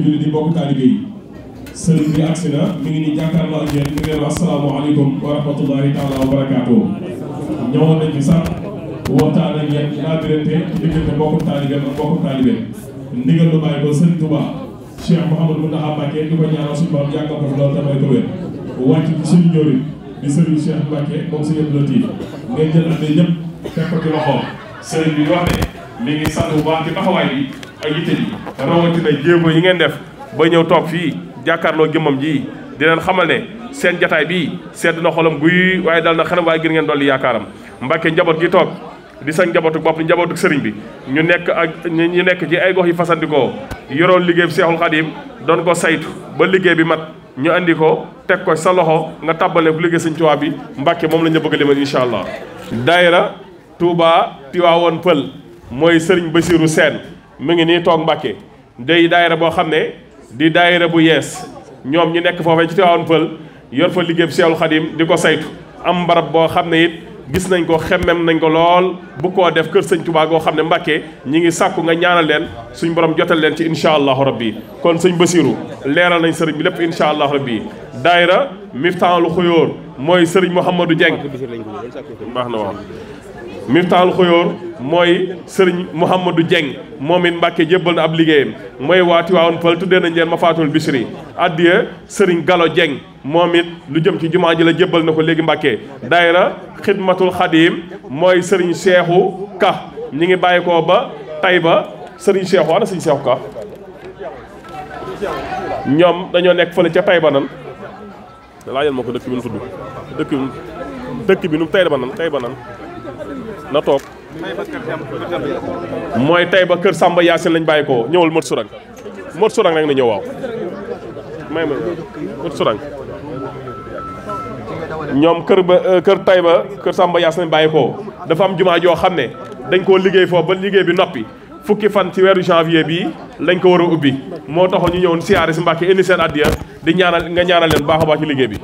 julli di mbokk taalibe yi sëriñ bi agsi na mi ngi ni jàkkaarloo ak yéen mi ngi leen asalaamaaleykum wa rahmatullahi taala wa barakaatu. ñëwoon nañ fi sax waxtaan ak yéen laabirante diggante mbokkum taalibe ak mbokkum taalibe ndigal lu bàyyi ko sëriñ Touba Cheikh Mouhamadou Mountakha Mbacké di ko ñaanal suñu borom yàggal ko fi loolu tamay ko wér wàcc ci suñu njëriñ di sëriñ Cheikh Mbacké moom si yëpp latif ngeen jël ak ñëpp teg ko ci loxoom sëriñ bi wax ne mi ngi sant bu baax ci taxawaay bi ak yitte ji rawatina jéego yi ngeen def ba ñëw toog fii jàkkaarloo jëmmam ji di leen xamal ne seen jataay bii sedd na xolam guy waaye dal na xelam waaye gën ngeen dolli yaakaaram Mbàkke njaboot gi toog di sa njabootu bopp njabootu sëriñ bi ñu nekk ak ñu nekk ci ay gox yi fasandikoo yoroon liggéey bi Seexul Xadiim doon ko saytu ba liggéey bi mat ñu andi ko teg ko sa loxo nga tàbbale ko liggéey Sëriñ Tuubaa bi Mbàkke moom la ñu bëgg a limal incha allah. daayira Touba Tiwaawoon Pël mooy sëriñ Basiiru Seen mi ngi nii toog Mbàkke day daayira boo xam ne di daayira bu yees ñoom ñi nekk foofee ci Tiwaawoon Pël yor fa liggéey bi Seexul Xadiim di ko saytu am barab boo xam ne it gis nañ ko xemmem nañ ko lool bu koo def kër sëñ Touba goo xam ne Mbàkke ñi ngi sàkku nga ñaanal leen suñ borom jotal leen ci incha allahu rabbi kon sëñ Basiiru leeral nañ sëriñ bi lépp incha allahu rabbi daayira Miftaahul Xuyóor mooy sëriñ Mouhamadou Dieng baax na waaw Miftaahul Xuyóor mooy sëriñ Mouhamadou Dieng moom it Mbàkke jébbal na ab liggéeyam mooy waa Tiwaawoon Pël tuddee nañ leen ma faatul Bichri addiya sëriñ Gallo Dieng moom it lu jëm ci jumaa ji la jébbal na ko léegi Mbàkke daayira Xidmatul Xadiim mooy sëriñ Seexu Ka ñi ngi bàyyi ko ba Tayba sëriñ Seexu ana sëriñ Seexu Ka ñoom dañoo nekk fële ca Tayba nan laajal ma ko dëkk bi nu tudd dëkk bi nu Tayba nan na toog mooy Tayba kër Samba Yaasin lañ bàyyi ko ñëwal mot surang rek na ñëw waaw may ma mot surang ñoom kër Tayba kër Samba Yaasin lañ bàyyi ko dafa am jumaa joo xam ne dañ koo liggéey foofu ba liggéey bi noppi fukki fan ci weeru janvier bii lañ ko war a ubbi moo taxoon ñu ñëwoon siyaare si Mbàkke indi seen addiya di ñaanal nga ñaanal leen baax a baax ci liggéey bi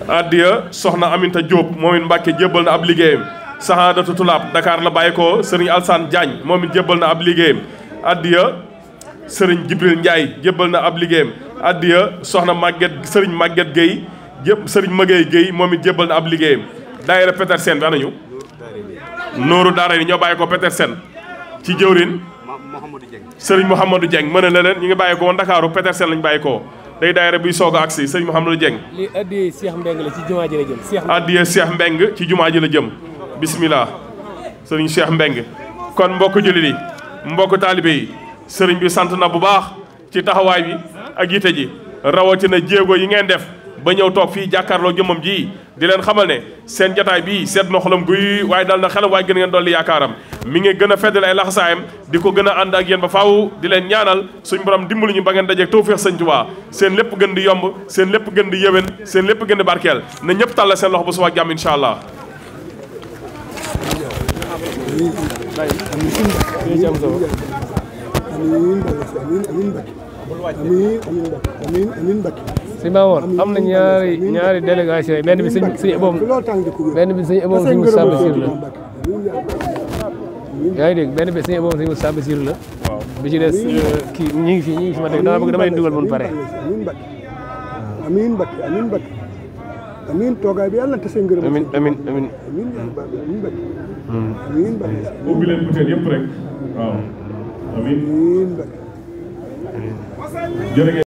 addiya soxna Aminta Diop moom it Mbàkke jébbal na ab liggéeyam Sahadatu Tulaab Dakar la bàyyi ko sëriñ Alsaan Diagne moom it jébbal na ab liggéeyam addiya sëriñ Jibril Ndiaye jébbal na ab liggéeyam addiya soxna sëriñ Maguette Gueye sëriñ Magueye Gueye moom it jébbal na ab liggéeyam daayira Petersen bi anañu nooru daara ni ñoo bàyyi ko Petersen ci jëwrin sëriñ Mouhamadou Dieng mën na leen ñu ngi bàyyi ko Ndakaaru Petersen lañ bàyyi ko day daayira buy soog a agsi sëriñ Mouhamadou Dieng lii addiya Cheikh Mbeng la ci jumaa ji la jëm addiya Cheikh Mbeng ci jumaa ji la jëm bismillah sëriñ Cheikh Mbeng kon mbokk jullit yi mbokk taalibe yi sëriñ bi sant na bu baax ci taxawaay bi ak yite ji rawatina jéego yi ngeen def ba ñëw toog fii jàkkaarloo jëmmam ji di leen xamal ne seen jataay bii seet na xolam guy waaye dal na xelam waaye gën ngeen dolli yaakaaram mi ngi gën a feddal ay laxasaayam di ko gën a ànd ak yéen ba faaw di leen ñaanal suñ borom dimbali ñu ba ngeen dajeek tawfeex sëñ Tuubaa seen lépp gën di yomb seen lépp gën di yëwén seen lépp gën di barkeel na ñëpp tàllal seen loxo ba suba ak jàmm incha allah si Mamour am na ñaari délégation yi benn bi suñu eboom suñu Moussa Bassirou la yaa ngi dégg benn bi suñu eboom suñu Moussa Bassirou la bi ci des kii ñi ngi fi ma teg dama bëgg damay dugal mun pare amiin Mbakke amiin Mbakke amiin toogaay bi yàlla te seen ngërëm amiin amiin amiin amiin Mbakke ubbi leen butéel yëpp rek waaw amiin amiin Mbakke jërëjëf